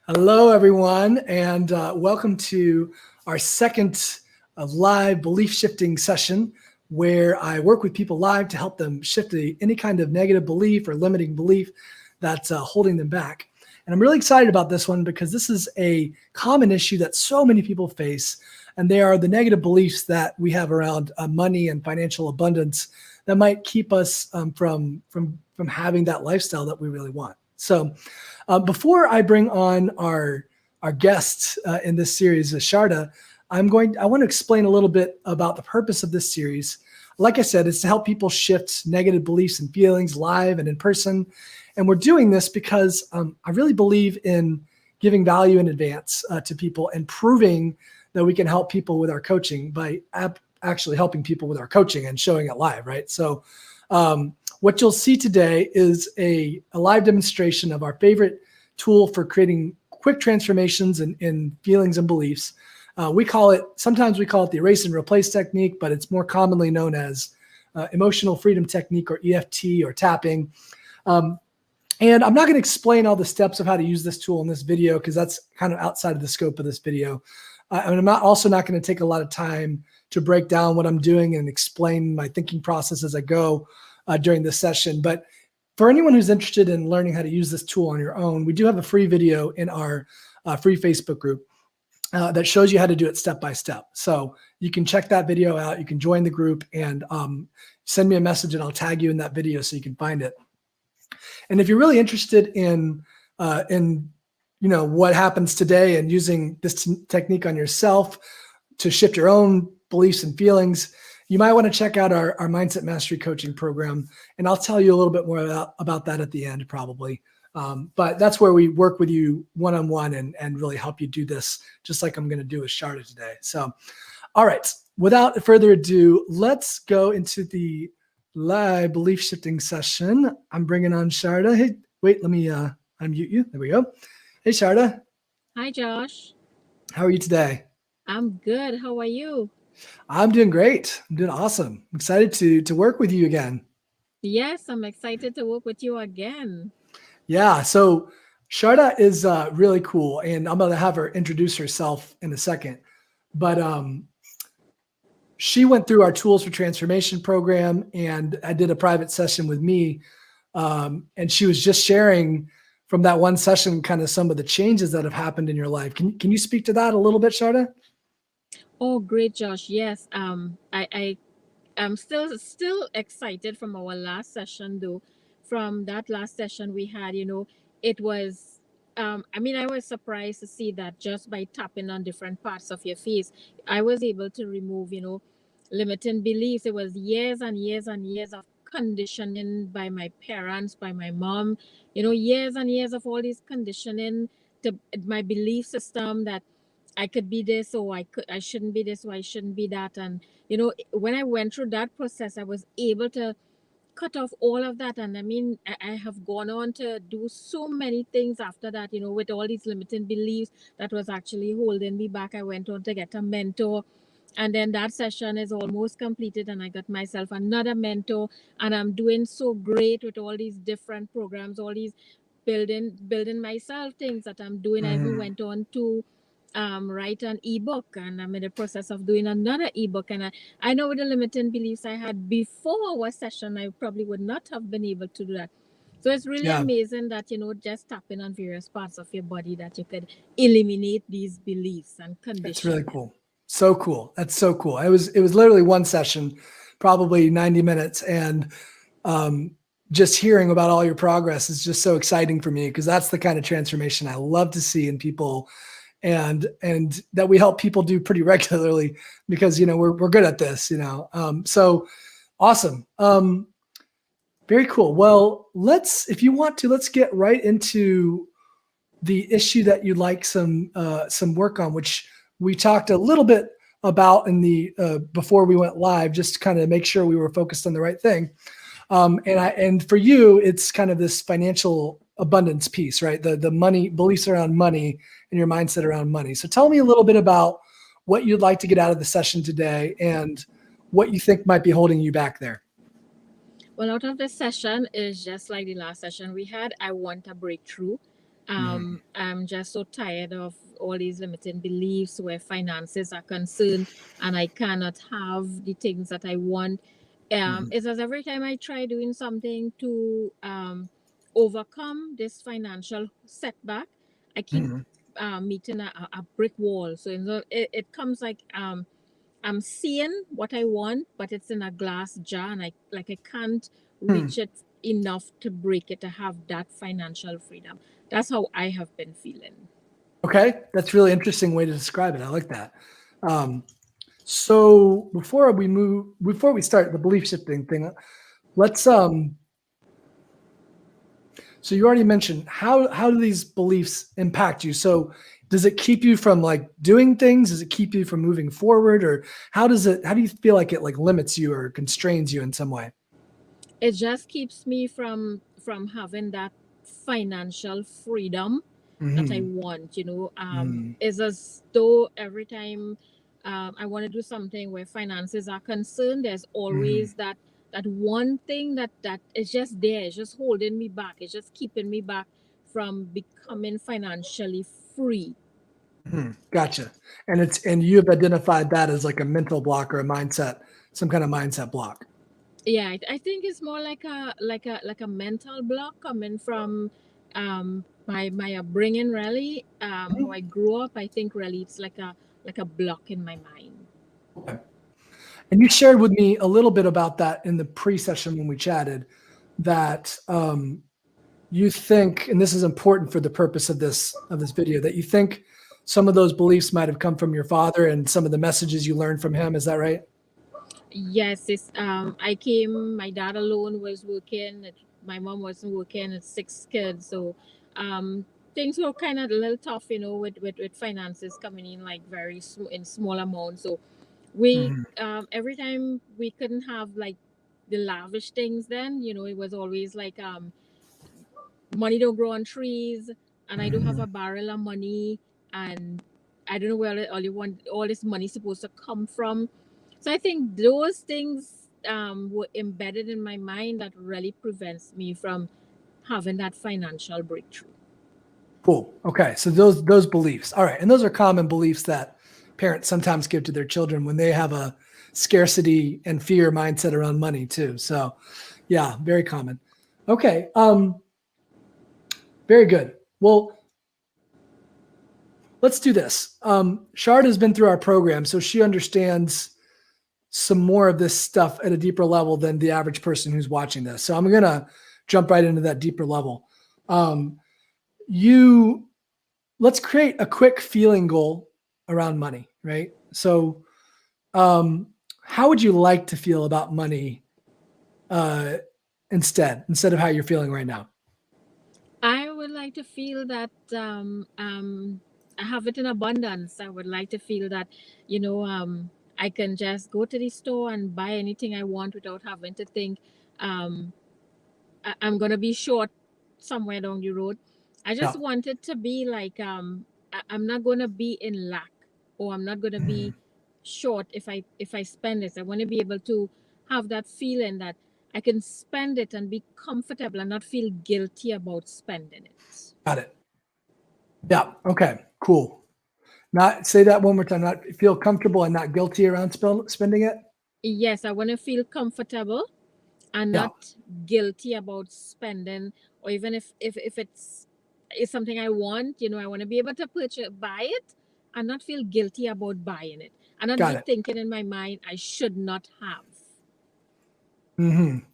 Hello, everyone, and welcome to our second live belief shifting session where I work with people live to help them shift any kind of negative belief or limiting belief that's holding them back. And I'm really excited about this one because this is a common issue that so many people face, and they are the negative beliefs that we have around money and financial abundance that might keep us from having that lifestyle that we really want. So before I bring on our guest in this series, Sharda, I want to explain a little bit about the purpose of this series. Like I said, it's to help people shift negative beliefs and feelings live and in person. And we're doing this because I really believe in giving value in advance to people and proving that we can help people with our coaching by actually helping people with our coaching and showing it live, right? So what you'll see today is a live demonstration of our favorite tool for creating quick transformations in feelings and beliefs. Sometimes we call it the erase and replace technique, but it's more commonly known as emotional freedom technique or EFT or tapping. And I'm not going to explain all the steps of how to use this tool in this video because that's kind of outside of the scope of this video. And I'm also not going to take a lot of time to break down what I'm doing and explain my thinking process as I go during this session. But for anyone who's interested in learning how to use this tool on your own, we do have a free video in our free Facebook group that shows you how to do it step by step. So you can check that video out. You can join the group and send me a message and I'll tag you in that video so you can find it. And if you're really interested in what happens today and using this technique on yourself to shift your own beliefs and feelings, you might want to check out our Mindset Mastery Coaching Program. And I'll tell you a little bit more about that at the end, probably. But that's where we work with you one-on-one and really help you do this, just like I'm going to do with Sharda today. So, all right, without further ado, let's go into the live belief shifting session. I'm bringing on Sharda. Hey, wait, let me unmute you. There we go. Hey, Sharda. Hi, Josh. How are you today? I'm good. How are you? I'm doing great. I'm doing awesome. I'm excited to work with you again. Yes, I'm excited to work with you again. Yeah. So Sharda is really cool, and I'm going to have her introduce herself in a second. But she went through our Tools for Transformation program, and I did a private session with me. And she was just sharing from that one session kind of some of the changes that have happened in your life. Can you speak to that a little bit, Sharda? Oh, great, Josh. Yes. I am still excited from our last session, though. From that last session we had, it was. I was surprised to see that just by tapping on different parts of your face, I was able to remove, limiting beliefs. It was years and years and years of conditioning by my parents, by my mom, years and years of all this conditioning to my belief system that I could be this or I shouldn't be this or I shouldn't be that. And when I went through that process, I was able to cut off all of that. And I have gone on to do so many things after that, with all these limiting beliefs that was actually holding me back. I went on to get a mentor. And then that session is almost completed, and I got myself another mentor, and I'm doing so great with all these different programs, all these building myself things that I'm doing. I even went on to write an ebook, and I'm in the process of doing another ebook. And I know with the limiting beliefs I had before our session, I probably would not have been able to do that. So it's really Yeah. amazing that, just tapping on various parts of your body that you could eliminate these beliefs and That's really condition them. cool. So cool. That's so cool. It was literally one session, probably 90 minutes. And just hearing about all your progress is just so exciting for me because that's the kind of transformation I love to see in people and that we help people do pretty regularly because, we're good at this, so awesome. Very cool. Well, if you want to, let's get right into the issue that you'd like some work on, which we talked a little bit about in the before we went live, just to kind of make sure we were focused on the right thing. And for you, it's kind of this financial abundance piece, right? The money beliefs around money and your mindset around money. So tell me a little bit about what you'd like to get out of the session today and what you think might be holding you back there. Well, out of the session is just like the last session we had. I want a breakthrough. I'm just so tired of all these limiting beliefs where finances are concerned and I cannot have the things that I want. It's as every time I try doing something to overcome this financial setback, I keep Mhm. meeting a brick wall. So it comes like I'm seeing what I want, but it's in a glass jar, and I can't Hmm. reach it enough to break it to have that financial freedom. That's how I have been feeling. Okay, that's a really interesting way to describe it. I like that. Um, so before we start the belief shifting thing, let's so you already mentioned how do these beliefs impact you? So does it keep you from like doing things? Does it keep you from moving forward? Or how do you feel like it like limits you or constrains you in some way? It just keeps me from having that financial freedom that I Hmm. want. Hmm. It's as though every time I want to do something where finances are concerned, there's Hmm. always that one thing that is just there, it's just holding me back, it's just keeping me back from becoming financially free. Hmm. Gotcha. And you have identified that as like a mental block or a mindset, some kind of mindset block. Yeah, I think it's more like a mental block coming from my upbringing, really. How I grew up, I think really it's like a block in my mind. Okay. And you shared with me a little bit about that in the pre-session when we chatted, that you think, and this is important for the purpose of this video, that you think some of those beliefs might have come from your father and some of the messages you learned from him. Is that right? Yes, it's I came, my dad alone was working, my mom wasn't working, it's 6 kids, so um things were kind of a little tough, with finances coming in like in small amounts. So we Mhm. every time we couldn't have like the lavish things, then it was always like money don't grow on trees, and I don't have Mhm. a barrel of money, and I don't know where all this money supposed to come from. So I think those things were embedded in my mind that really prevents me from having that financial breakthrough. Cool. Okay. So those beliefs. All right. And those are common beliefs that parents sometimes give to their children when they have a scarcity and fear mindset around money too. So yeah, very common. Okay. Very good. Well, let's do this. Sharda has been through our program, so she understands some more of this stuff at a deeper level than the average person who's watching this. So I'm going to jump right into that deeper level. Um, you let's create a quick feeling goal around money, right? So, how would you like to feel about money uh, instead of how you're feeling right now? I would like to feel that I have it in abundance. I would like to feel that, I can just go to the store and buy anything I want without having to think um, I'm going to be short somewhere down the road. I just Yeah. want it to be like I'm not going to be in lack, or I'm not going to be Mhm. short if I spend this. I want to be able to have that feeling that I can spend it and be comfortable and not feel guilty about spending it. Got it. Yeah. Okay. Cool. Not say that one more time. Not feel comfortable and not guilty around spending it. Yes, I want to feel comfortable and Yeah. not guilty about spending, or even if it's something I want, I want to be able to buy it and not feel guilty about buying it, and not Got be it. thinking in my mind I should not have.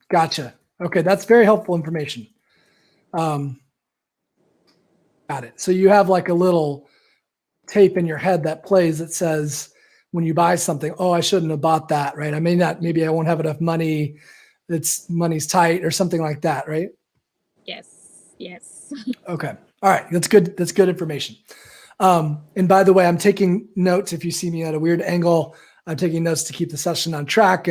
Gotcha. Okay. That's very helpful information. Um, got it. So you have like a little tape in your head that plays that says when you buy something, oh, I shouldn't have bought that, right? I may not, maybe I won't have enough money. Money's tight or something like that, right? Yes, yes. Okay. All right. That's good. That's good information. And by the way, I'm taking notes. If you see me at a weird angle, I'm taking notes to keep the session on track.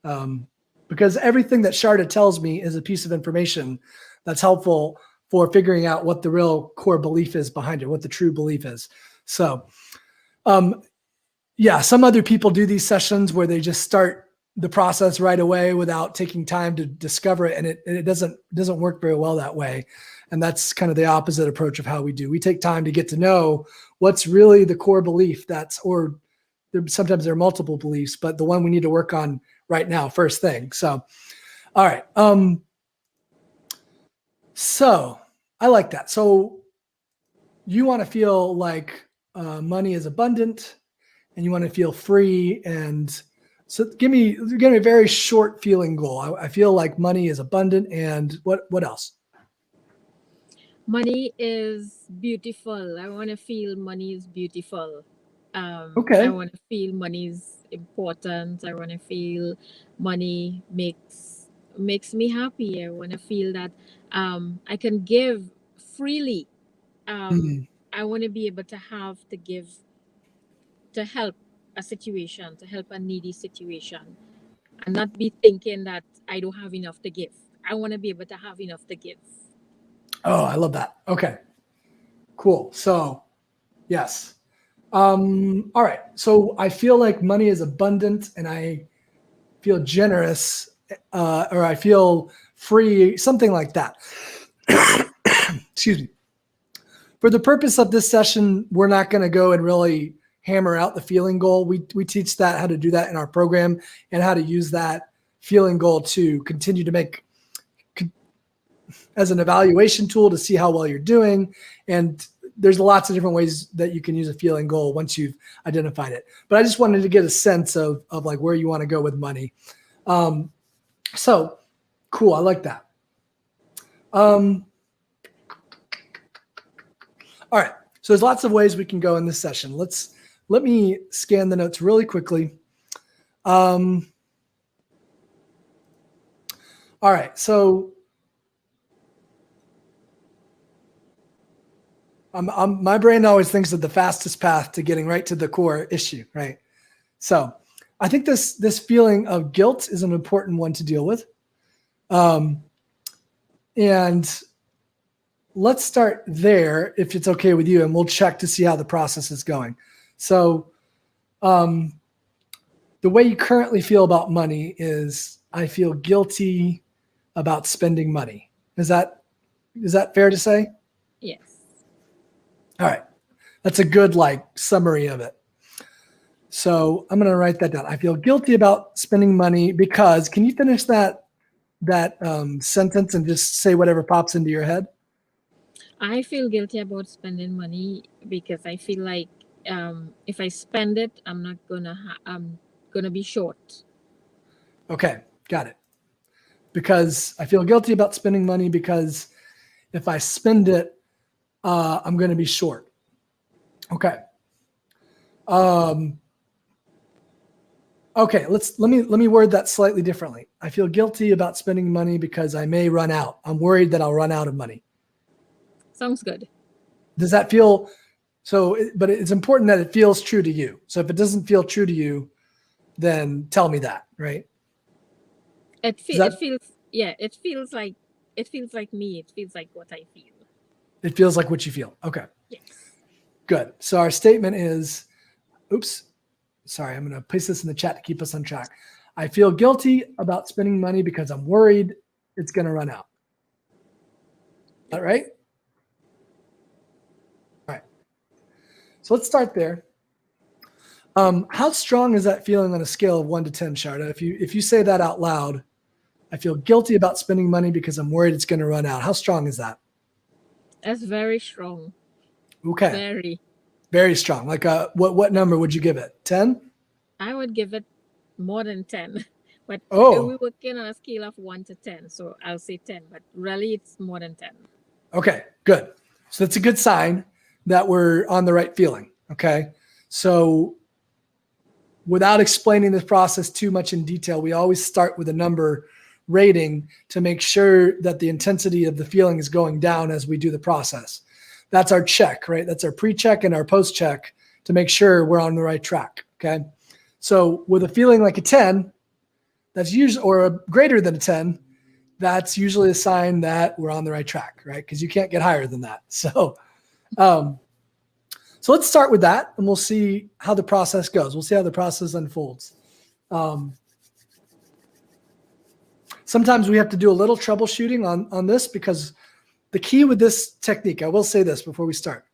Um, because everything that Sharda tells me is a piece of information that's helpful for figuring out what the real core belief is behind it, what the true belief is. So, um, yeah, some other people do these sessions where they just start the process right away without taking time to discover it, and it doesn't work very well that way. And that's kind of the opposite approach of how we do. We take time to get to know what's really the core belief sometimes there are multiple beliefs, but the one we need to work on right now, first thing. So, all right. So I like that. So you want to feel like money is abundant and you want to feel free. And so give me a very short feeling goal. I feel like money is abundant. And what else? Money is beautiful. I want to feel money is beautiful. I Okay. want to feel money is important. I want to feel money makes me happy. I want to feel that I can give freely. Hmm. I want to be able to have to give to help a situation, to help a needy situation, and not be thinking that I don't have enough to give. I want to be able to have enough to give. Oh, I love that. Okay, cool. So yes. All right. So I feel like money is abundant and I feel generous, or I feel free, something like that. Excuse me. For the purpose of this session, we're not going to go and really hammer out the feeling goal. We teach that how to do that in our program and how to use that feeling goal to continue to make as an evaluation tool to see how well you're doing. And there's lots of different ways that you can use a feeling goal once you've identified it. But I just wanted to get a sense of like where you want to go with money. So cool. I like that. All right. So there's lots of ways we can go in this session. Let me scan the notes really quickly. All right. So my brain always thinks of the fastest path to getting right to the core issue, right? So I think this feeling of guilt is an important one to deal with. And let's start there if it's okay with you, and we'll check to see how the process is going. So the way you currently feel about money is I feel guilty about spending money. Is that fair to say? Yes. All right. That's a good summary of it. So I'm going to write that down. I feel guilty about spending money because, can you finish that sentence and just say whatever pops into your head? I feel guilty about spending money because I feel like if I spend it, I'm gonna be short. Okay, got it. Because I feel guilty about spending money because if I spend it, I'm going to be short. Okay. Okay, let me word that slightly differently. I feel guilty about spending money because I may run out. I'm worried that I'll run out of money. Sounds good. Does that feel so? But it's important that it feels true to you. So if it doesn't feel true to you, then tell me that, right? It Does fe- it that feels yeah, it feels like me. It feels like what I feel. it feels like what you feel? Okay, Yes. good. So our statement is, oops, sorry, I'm going to paste this in the chat to keep us on track. I feel guilty about spending money because I'm worried it's going to run out. All right? All right. So let's start there. How strong is that feeling on a scale of 1 to 10, Sharda? If you say that out loud, I feel guilty about spending money because I'm worried it's going to run out. How strong is that? That's very strong. Okay. Very. Very strong. Like what number would you give it? 10? I would give it more than 10. But Oh, we're working on a scale of 1 to 10, so I'll say 10, but really it's more than 10. okay, good. So that's a good sign that we're on the right feeling. Okay. So without explaining this process too much in detail, we always start with a number rating to make sure that the intensity of the feeling is going down as we do the process. That's our check, right? That's our pre-check and our post-check to make sure we're on the right track. Okay. So with a feeling like a 10, that's usually, or a greater than a 10, that's usually a sign that we're on the right track, right? Because you can't get higher than that. So let's start with that, and we'll see how the process goes. We'll see how the process unfolds. Sometimes we have to do a little troubleshooting on this because the key with this technique, I will say this before we start,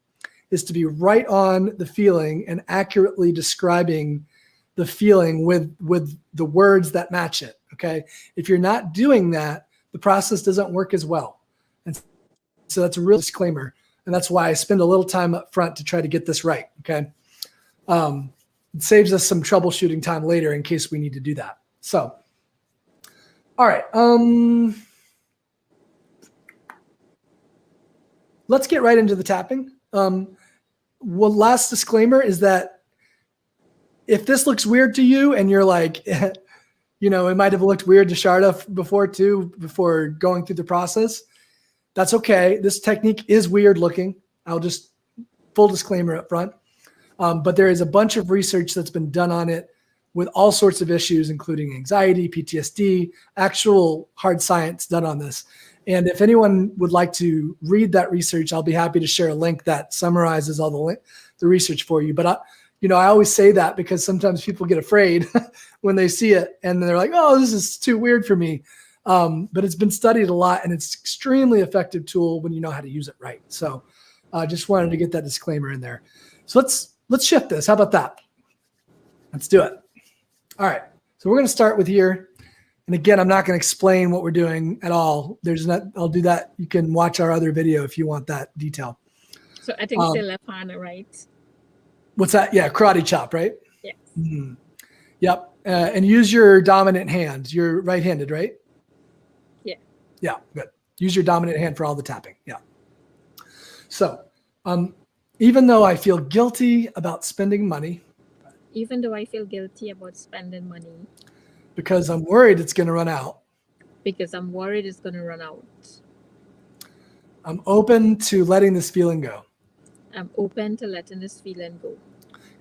is to be right on the feeling and accurately describing the feeling with the words that match it. Okay. If you're not doing that, the process doesn't work as well. And so that's a real disclaimer. And that's why I spend a little time up front to try to get this right. Okay. It saves us some troubleshooting time later in case we need to do that. So, all right. Let's get right into the tapping. Well, last disclaimer is that if this looks weird to you and you're like, you know, it might have looked weird to Sharda before too, before going through the process, that's okay. This technique is weird looking. I'll just full disclaimer up front. But there is a bunch of research that's been done on it with all sorts of issues, including anxiety, PTSD, actual hard science done on this. And if anyone would like to read that research, I'll be happy to share a link that summarizes all the research for you. But I always say that because sometimes people get afraid when they see it and they're like, oh, this is too weird for me. But it's been studied a lot and it's extremely effective tool when you know how to use it right. So I just wanted to get that disclaimer in there. So let's shift this. How about that? Let's do it. All right. So we're going to start with here. And again, I'm not going to explain what we're doing at all. I'll do that. You can watch our other video if you want that detail. So I think still left hand, right? What's that? Yeah, karate chop, right? Yes. Mm-hmm. Yep. And use your dominant hand. You're right-handed, right? Yeah. Yeah, good. Use your dominant hand for all the tapping. Yeah. So, even though I feel guilty about spending money, even though I feel guilty about spending money, because I'm worried it's going to run out, because I'm worried it's going to run out, I'm open to letting this feeling go. I'm open to letting this feeling go.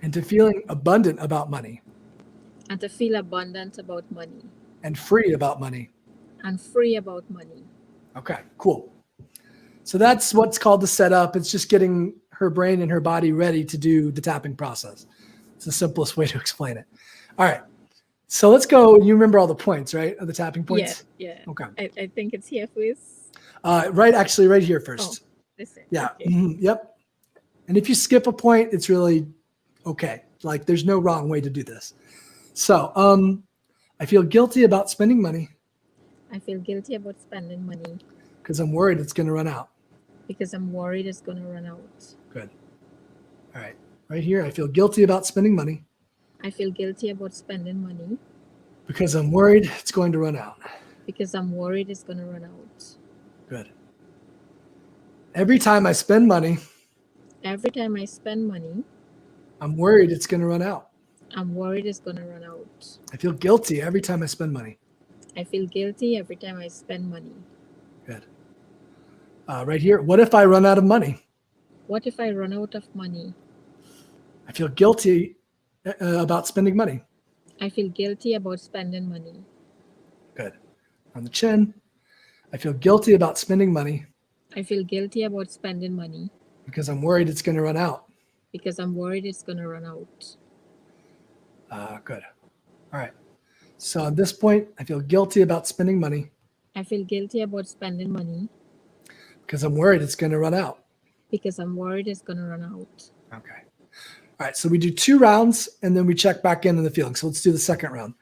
And to feeling abundant about money. And to feel abundant about money. And free about money. And free about money. Okay, cool. So that's what's called the setup. It's just getting her brain and her body ready to do the tapping process. It's the simplest way to explain it. All right. So let's go. You remember all the points, right? Of the tapping points? Yeah. Okay. I think it's here first. Right here first. Oh, listen. Yeah. Okay. Mm-hmm. Yep. And if you skip a point, it's really okay. Like there's no wrong way to do this. So I feel guilty about spending money. I feel guilty about spending money. Because I'm worried it's going to run out. Because I'm worried it's going to run out. Good. All right. Right here, I feel guilty about spending money. I feel guilty about spending money. Because I'm worried it's going to run out. Because I'm worried it's going to run out. Good. Every time I spend money. Every time I spend money. I'm worried it's going to run out. I'm worried it's going to run out. I feel guilty every time I spend money. I feel guilty every time I spend money. Good. Right here, what if I run out of money? What if I run out of money? I feel guilty about spending money. I feel guilty about spending money. Good. On the chin, I feel guilty about spending money. I feel guilty about spending money. Because I'm worried it's going to run out. Because I'm worried it's going to run out. Good. All right. So at this point, I feel guilty about spending money. I feel guilty about spending money. Because I'm worried it's going to run out. Because I'm worried it's going to run out. Okay. All right. So we do 2 rounds and then we check back in the feeling. So let's do the second round.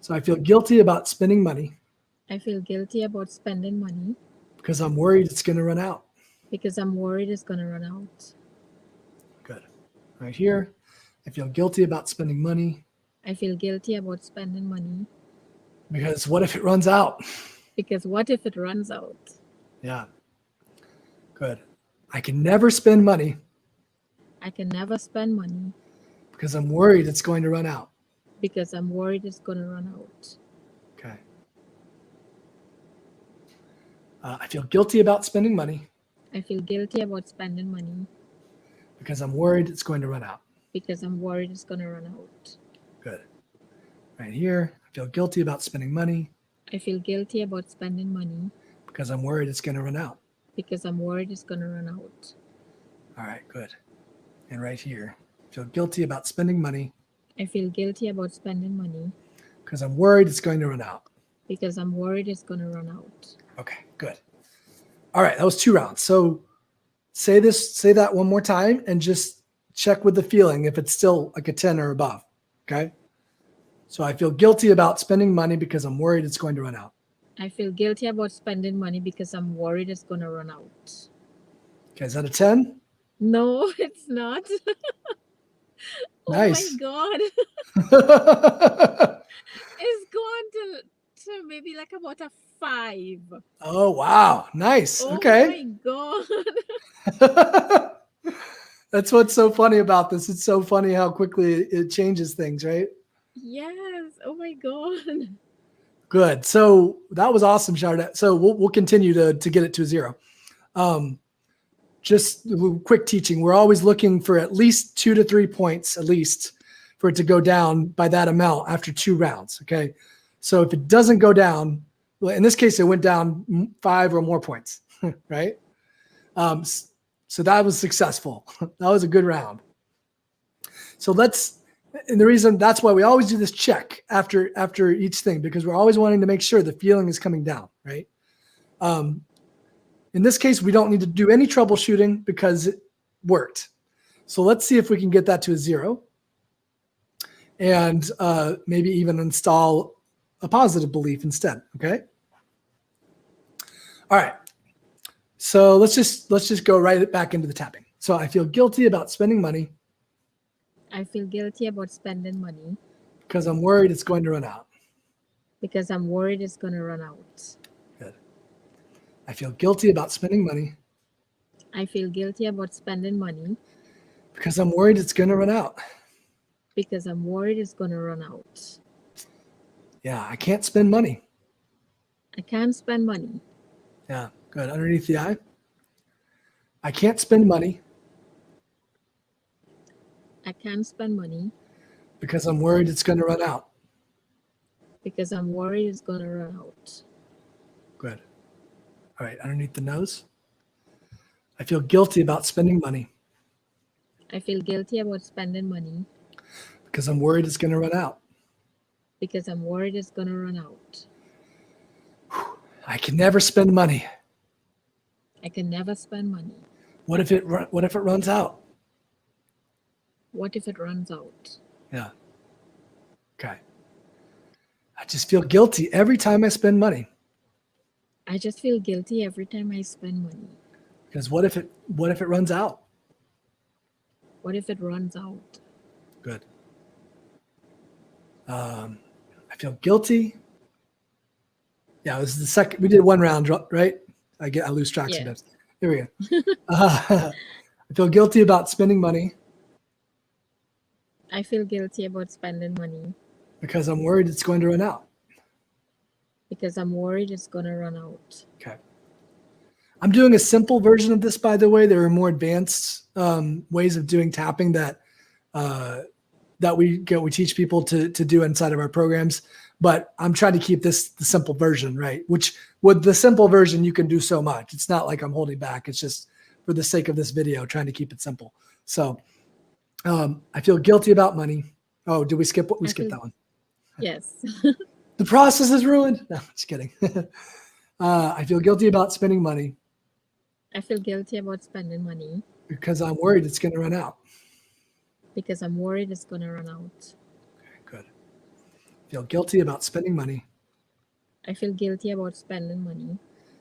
So I feel guilty about spending money. I feel guilty about spending money. Because I'm worried it's going to run out. Because I'm worried it's going to run out. Good. Right here, I feel guilty about spending money. I feel guilty about spending money. Because what if it runs out? Because what if it runs out? Yeah. Good. I can never spend money. I can never spend money. Because I'm worried it's going to run out. Because I'm worried it's going to run out. Okay. I feel guilty about spending money. I feel guilty about spending money. Because I'm worried it's going to run out. Because I'm worried it's going to run out. Good. Right here, I feel guilty about spending money. I feel guilty about spending money. Because I'm worried it's going to run out. Because I'm worried it's going to run out. All right, good. And right here, I feel guilty about spending money. I feel guilty about spending money. Because I'm worried it's going to run out. Because I'm worried it's going to run out. Okay, good. All right, that was 2 rounds. So say that one more time and just check with the feeling if it's still like a 10 or above. Okay. So I feel guilty about spending money because I'm worried it's going to run out. I feel guilty about spending money because I'm worried it's going to run out. Okay. Is that a 10? No, it's not. Oh my Nice. God. It's gone to maybe like about a 5. Oh, wow. Nice. Oh Okay. my God. That's what's so funny about this. It's so funny how quickly it changes things, right? Yes. Oh my God. Good. So that was awesome, Sharda. So we'll continue to get it to a 0. Just a quick teaching. We're always looking for at least 2 to 3 points, at least, for it to go down by that amount after 2 rounds. Okay. So if it doesn't go down, well, in this case, it went down 5 or more points, right? So that was successful. That was a good round. So and the reason that's why we always do this check after each thing, because we're always wanting to make sure the feeling is coming down, right? In this case, we don't need to do any troubleshooting because it worked. So let's see if we can get that to a 0 and maybe even install a positive belief instead. Okay. All right. So let's just go right back into the tapping. So I feel guilty about spending money I feel guilty about spending money because I'm worried it's going to run out. because I'm worried it's going to run out. Good. I feel guilty about spending money I feel guilty about spending money because I'm worried it's going to run out. because I'm worried it's going to run out. Yeah, I can't spend money. I can't spend money. Yeah, good. Underneath the eye. I can't spend money I can't spend money because I'm worried it's going to run out. because I'm worried it's going to run out. Good. All right, underneath the nose. I feel guilty about spending money I feel guilty about spending money because I'm worried it's going to run out. because I'm worried it's going to run out. I can never spend money. I can never spend money. What if it runs out? What if it runs out? Yeah. Okay. I just feel guilty every time I spend money I just feel guilty every time I spend money. because what if it runs out? What if it runs out? Good. I feel guilty. Yeah, this is the second. We did 1 round, right? I lose track Yeah. sometimes. Here we go. I feel guilty about spending money I feel guilty about spending money because I'm worried it's going to run out. because I'm worried it's going to run out. Okay. I'm doing a simple version of this, by the way. There are more advanced ways of doing tapping that we teach people to do inside of our programs. But I'm trying to keep this the simple version, right? Which with the simple version, you can do so much. It's not like I'm holding back. It's just for the sake of this video, trying to keep it simple. So I feel guilty about money. Oh, did we skip? We skipped that one. Yes. The process is ruined. No, just kidding. I feel guilty about spending money I feel guilty about spending money because I'm worried it's going to run out. because I'm worried it's going to run out. Okay, good. Feel guilty about spending money I feel guilty about spending money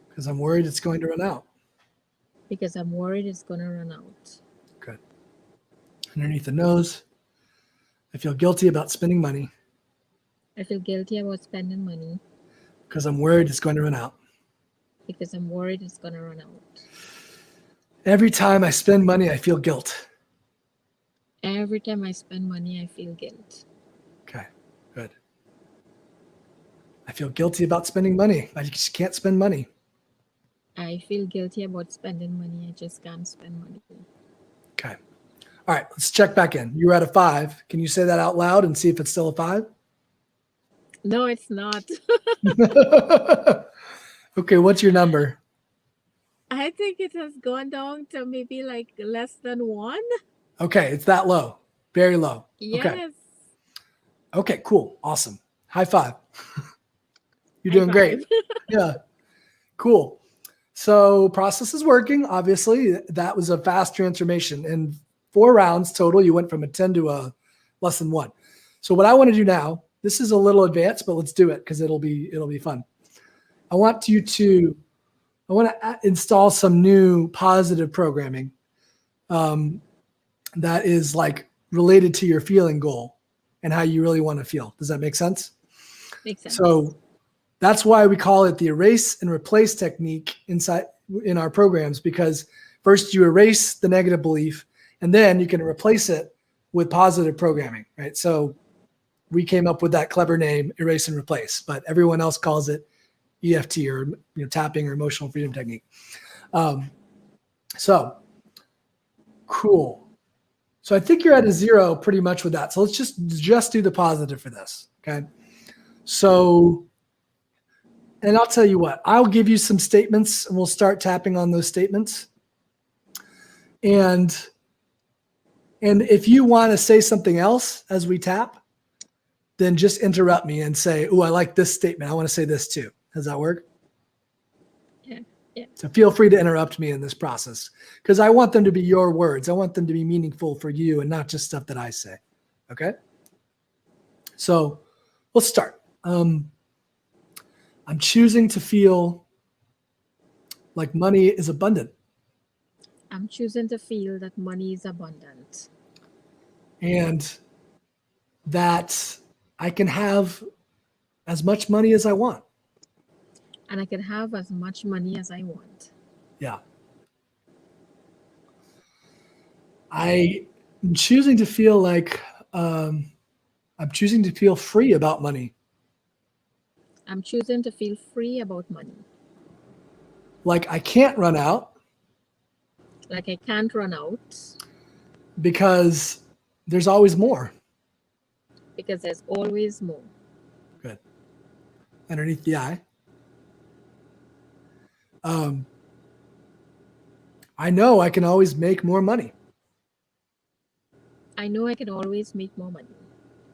because I'm worried it's going to run out. because I'm worried it's going to run out. Good. Underneath the nose, I feel guilty about spending money I feel guilty about spending money because I'm worried it's going to run out. because I'm worried it's going to run out. Every time I spend money, I feel guilt. Every time I spend money, I feel guilt. Okay, good. I feel guilty about spending money. I just can't spend money. I feel guilty about spending money. I just can't spend money. Okay. All right, let's check back in. You were at a 5. Can you say that out loud and see if it's still a 5? No, it's not. Okay, what's your number? I think it has gone down to maybe like less than 1. Okay, it's that low. Very low. Yes. Okay, cool. Awesome. High five. You're High doing great. five. Yeah. Cool. So process is working. Obviously, that was a fast transformation. In 4 rounds total, you went from a 10 to a less than 1. So what I want to do now, this is a little advanced, but let's do it because it'll be fun. I want to install some new positive programming that is like related to your feeling goal and how you really want to feel. Does that make sense? Makes sense. So that's why we call it the erase and replace technique in our programs, because first you erase the negative belief and then you can replace it with positive programming, right? So we came up with that clever name, erase and replace, but everyone else calls it EFT, or tapping or emotional freedom technique. So cool. So I think you're at a 0 pretty much with that. So let's just do the positive for this. Okay. So, and I'll tell you what, I'll give you some statements and we'll start tapping on those statements. And if you want to say something else as we tap, then just interrupt me and say, "Oh, I like this statement. I want to say this too." Does that work? Yeah. Yeah. So feel free to interrupt me in this process because I want them to be your words. I want them to be meaningful for you and not just stuff that I say. Okay. So let's start. I'm choosing to feel like money is abundant. I'm choosing to feel that money is abundant. And that I can have as much money as I want. And I can have as much money as I want. Yeah. I am choosing to feel like I'm choosing to feel free about money. I'm choosing to feel free about money. Like I can't run out. Like I can't run out. Because there's always more. Because there's always more. Good. Underneath the eye. I know I can always make more money. I know I can always make more money.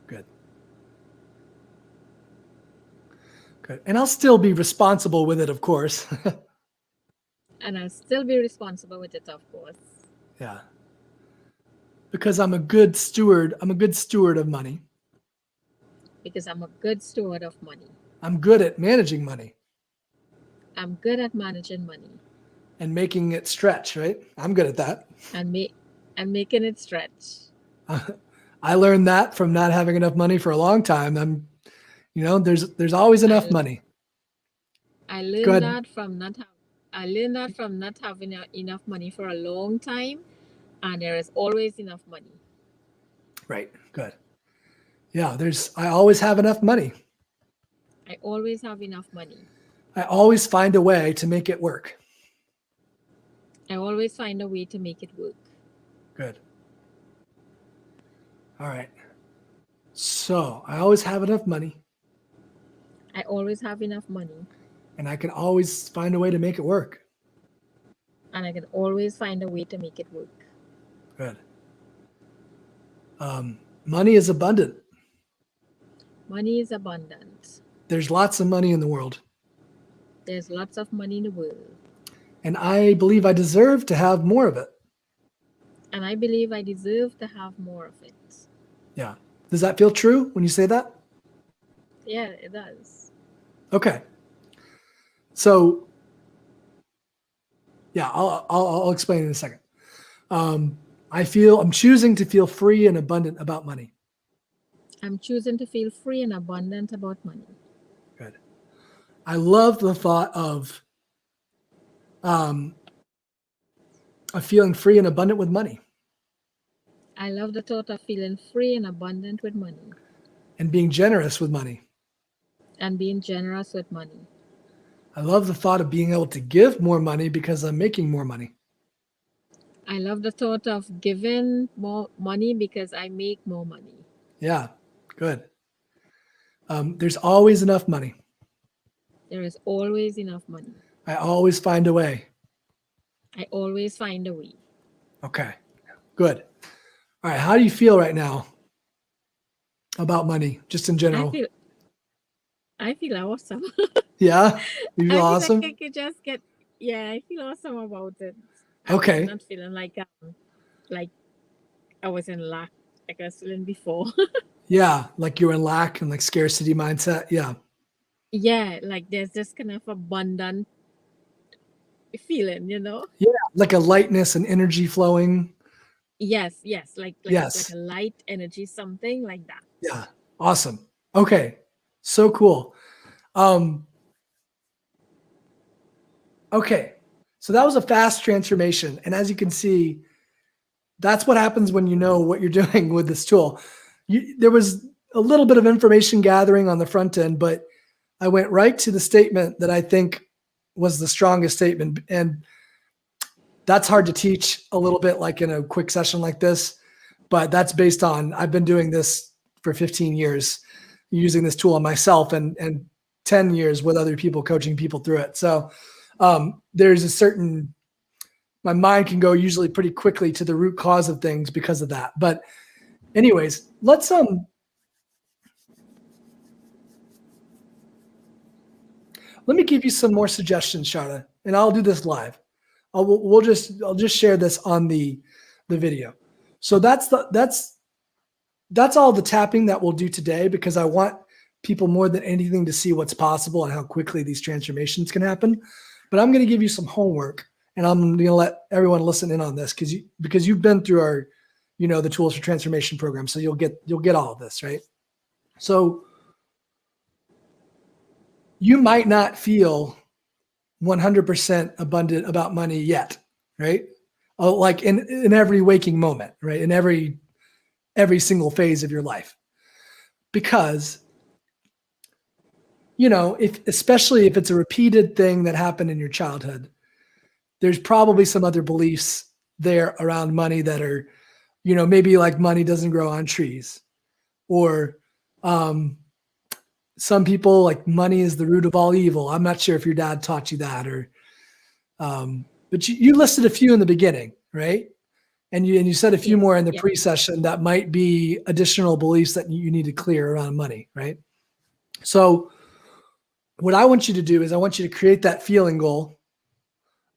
Good. Good. And I'll still be responsible with it, of course. And I'll still be responsible with it, of course. Yeah. Because I'm a good steward. I'm a good steward of money. Because I'm a good steward of money. I'm good at managing money. I'm good at managing money. And making it stretch, right? I'm good at that. And making it stretch. I learned that from not having enough money for a long time. There's always enough money. I learned that from not having enough money for a long time, and there is always enough money. Right. Good. Yeah, I always have enough money. I always have enough money. I always find a way to make it work. I always find a way to make it work. Good. All right. So I always have enough money. I always have enough money. And I can always find a way to make it work. And I can always find a way to make it work. Good. Money is abundant. Money is abundant. There's lots of money in the world. There's lots of money in the world. And I believe I deserve to have more of it. And I believe I deserve to have more of it. Yeah. Does that feel true when you say that? Yeah, it does. Okay. So, yeah, I'll explain in a second. I'm choosing to feel free and abundant about money. I'm choosing to feel free and abundant about money. Good. I love the thought of feeling free and abundant with money. I love the thought of feeling free and abundant with money. And being generous with money. And being generous with money. I love the thought of being able to give more money because I'm making more money. I love the thought of giving more money because I make more money. Yeah, good. There's always enough money. There is always enough money. I always find a way. I always find a way. Okay, good. All right, how do you feel right now about money, just in general? I feel awesome. Yeah, you feel awesome? Like I could just get, Yeah, I feel awesome about it. I was Okay. not feeling like I was in lack like I was feeling before. Yeah. Like you're in lack and like scarcity mindset. Yeah. Yeah, like there's this kind of abundant feeling, Yeah. Like a lightness and energy flowing. Yes, yes, like Yes. a light energy, something like that. Yeah. Awesome. Okay. So cool. Um, okay. So that was a fast transformation. And as you can see, that's what happens when you know what you're doing with this tool. There was a little bit of information gathering on the front end, but I went right to the statement that I think was the strongest statement. And that's hard to teach a little bit like in a quick session like this, but that's based on I've been doing this for 15 years using this tool on myself and 10 years with other people coaching people through it. So there's a certain my mind can go usually pretty quickly to the root cause of things because of that. But anyways, let's let me give you some more suggestions, Sharda, and I'll do this live. I'll just share this on the video. So that's all the tapping that we'll do today because I want people more than anything to see what's possible and how quickly these transformations can happen. But I'm going to give you some homework and I'm going to let everyone listen in on this because you've been through our, the tools for transformation program. So you'll get all of this, right? So you might not feel 100% abundant about money yet, right? Like in every waking moment, right? In every single phase of your life. Because if especially if it's a repeated thing that happened in your childhood, there's probably some other beliefs there around money that are, maybe like money doesn't grow on trees, or some people like money is the root of all evil. I'm not sure if your dad taught you that, or but you listed a few in the beginning, right? And you said a few Yes, more in the yeah. pre-session that might be additional beliefs that you need to clear around money, right? So what I want you to do is I want you to create that feeling goal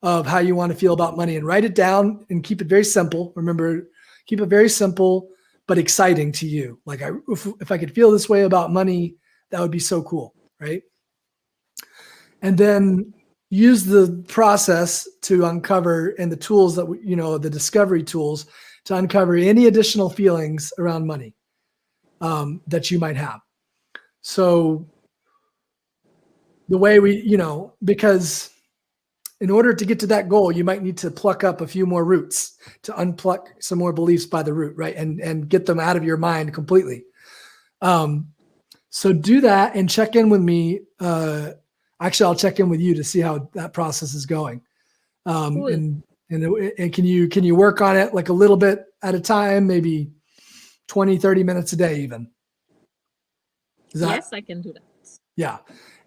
of how you want to feel about money and write it down and keep it very simple. Remember, keep it very simple, but exciting to you. Like if I could feel this way about money, that would be so cool. Right. And then use the process to uncover and the tools that, the discovery tools to uncover any additional feelings around money that you might have. So the way because in order to get to that goal, you might need to pluck up a few more roots to unpluck some more beliefs by the root, right? And get them out of your mind completely. So do that and check in with me. Actually, I'll check in with you to see how that process is going. Cool. And can you work on it like a little bit at a time, maybe 20, 30 minutes a day even? Is that? Yes, I can do that. Yeah.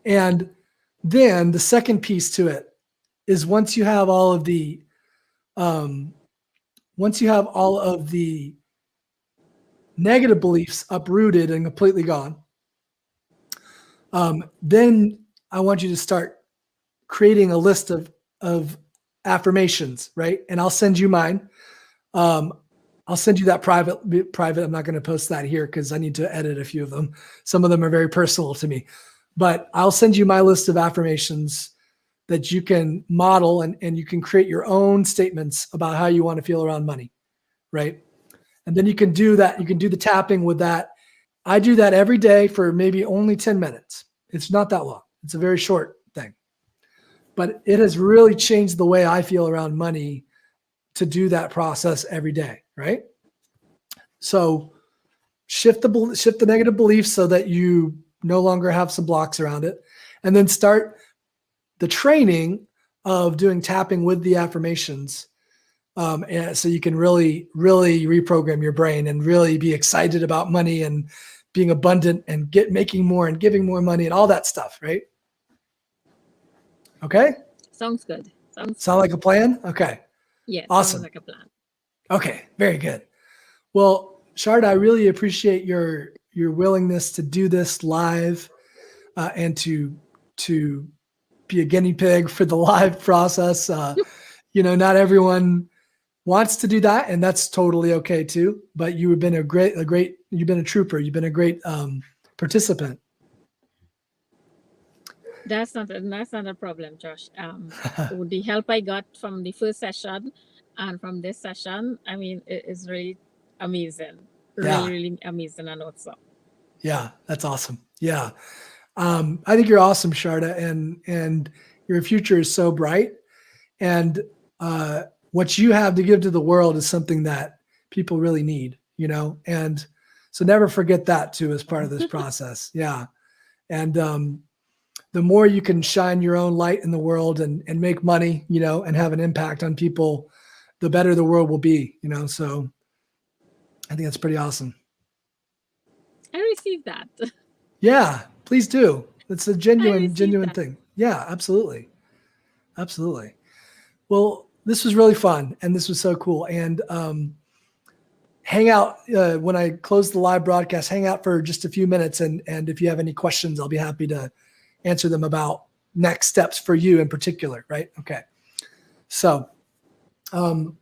And then the second piece to it is once you have all of the negative beliefs uprooted and completely gone, then I want you to start creating a list of affirmations, right? And I'll send you mine. I'll send you that private. I'm not going to post that here because I need to edit a few of them. Some of them are very personal to me, but I'll send you my list of affirmations that you can model and you can create your own statements about how you want to feel around money, right? And then you can do that. You can do the tapping with that. I do that every day for maybe only 10 minutes. It's not that long. It's a very short thing. But it has really changed the way I feel around money to do that process every day, right? So shift the negative beliefs so that you no longer have some blocks around it, and then start the training of doing tapping with the affirmations. And so you can really, really reprogram your brain and really be excited about money and being abundant and making more and giving more money and all that stuff, right? Okay. Sounds good. Sound like a plan? Okay. Yeah, sounds Awesome. like a plan. Okay. Very good. Well, Sharda, I really appreciate your willingness to do this live and to be a guinea pig for the live process. Not everyone wants to do that, and that's totally okay too. But you've been you've been a trooper. You've been a great participant. That's not a problem, Josh. With the help I got from the first session and from this session, I mean, it is really amazing. Yeah. Really amazing and awesome. Yeah, that's awesome. Yeah. I think you're awesome, Sharda, and your future is so bright. And what you have to give to the world is something that people really need, and so never forget that too as part of this process. Yeah. And the more you can shine your own light in the world and make money, and have an impact on people, the better the world will be, so I think that's pretty awesome. I received that. Yeah, please do. It's a genuine that. thing. Yeah, absolutely. Absolutely. Well, this was really fun and this was so cool. And hang out when I close the live broadcast, hang out for just a few minutes. And if you have any questions, I'll be happy to answer them about next steps for you in particular. Right. Okay. So I'm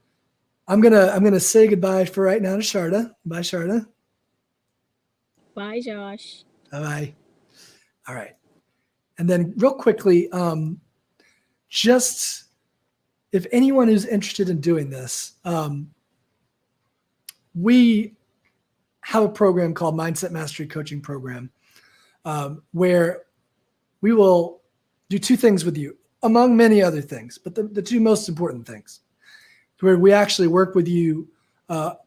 gonna say goodbye for right now to Sharda. Bye, Sharda. Bye, Josh. Bye. All right. And then real quickly, just if anyone who's interested in doing this, we have a program called Mindset Mastery Coaching Program, where we will do two things with you, among many other things, but the two most important things, where we actually work with you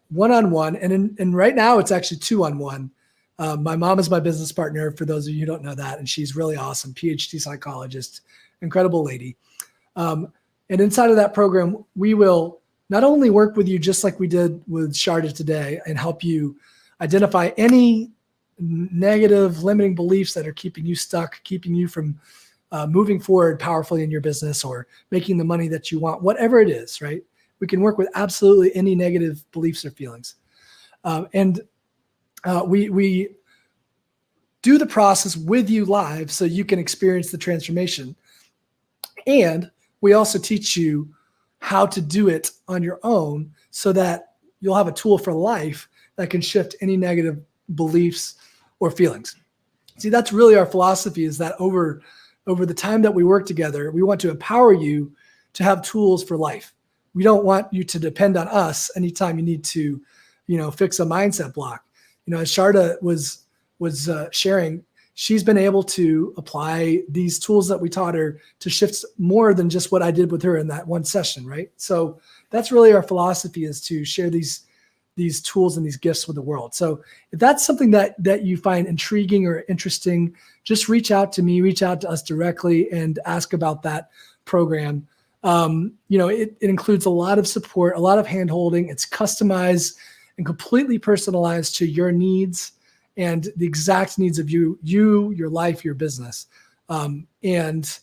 one-on-one. And right now it's actually two-on-one. My mom is my business partner, for those of you who don't know that, and she's really awesome, PhD psychologist, incredible lady. And inside of that program, we will not only work with you just like we did with Sharda today and help you identify any negative limiting beliefs that are keeping you stuck, keeping you from moving forward powerfully in your business or making the money that you want, whatever it is, right? We can work with absolutely any negative beliefs or feelings. We do the process with you live so you can experience the transformation. And we also teach you how to do it on your own so that you'll have a tool for life that can shift any negative beliefs or feelings. See, that's really our philosophy, is that over the time that we work together, we want to empower you to have tools for life. We don't want you to depend on us anytime you need to, fix a mindset block. As Sharda was sharing, she's been able to apply these tools that we taught her to shift more than just what I did with her in that one session, right? So that's really our philosophy, is to share these tools and these gifts with the world. So if that's something that you find intriguing or interesting, just reach out to me, reach out to us directly and ask about that program. It includes a lot of support, a lot of hand-holding. It's customized and completely personalized to your needs and the exact needs of you, your life, your business. And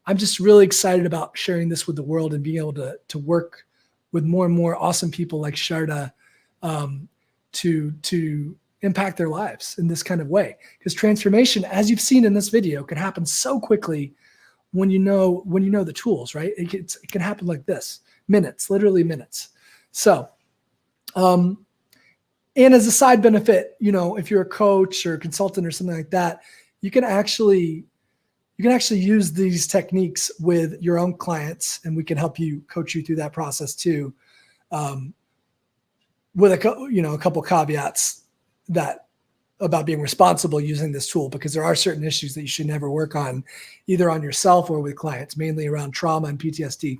I'm just really excited about sharing this with the world and being able to work with more and more awesome people like Sharda to impact their lives in this kind of way. Because transformation, as you've seen in this video, can happen so quickly when you know the tools, right? It can happen like this, minutes, literally minutes. So, and as a side benefit, if you're a coach or a consultant or something like that, you can actually use these techniques with your own clients, and we can help you coach you through that process too, with a couple caveats about being responsible using this tool, because there are certain issues that you should never work on, either on yourself or with clients, mainly around trauma and PTSD.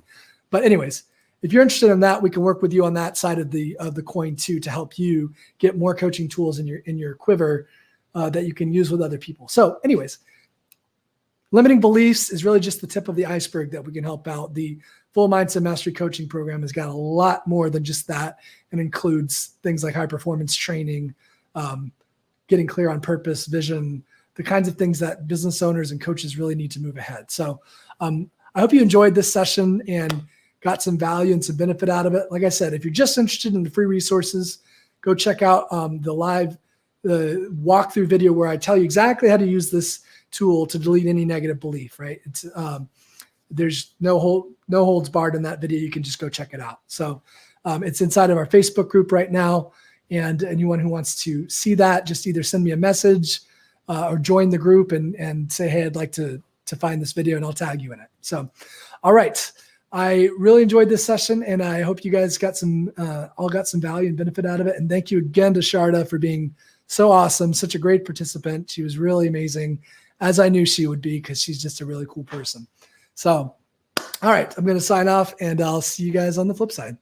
But anyways, if you're interested in that, we can work with you on that side of the coin too, to help you get more coaching tools in your quiver that you can use with other people. So anyways, limiting beliefs is really just the tip of the iceberg that we can help out. The full Mindset Mastery Coaching Program has got a lot more than just that, and includes things like high performance training, getting clear on purpose, vision, the kinds of things that business owners and coaches really need to move ahead. So I hope you enjoyed this session and got some value and some benefit out of it. Like I said, if you're just interested in the free resources, go check out the live walkthrough video where I tell you exactly how to use this tool to delete any negative belief, right? It's there's no holds barred in that video. You can just go check it out. So it's inside of our Facebook group right now. And anyone who wants to see that, just either send me a message or join the group and say, hey, I'd like to find this video, and I'll tag you in it. So, all right. I really enjoyed this session, and I hope you guys got some value and benefit out of it. And thank you again to Sharda for being so awesome, such a great participant. She was really amazing, as I knew she would be, because she's just a really cool person. So, all right, I'm going to sign off, and I'll see you guys on the flip side.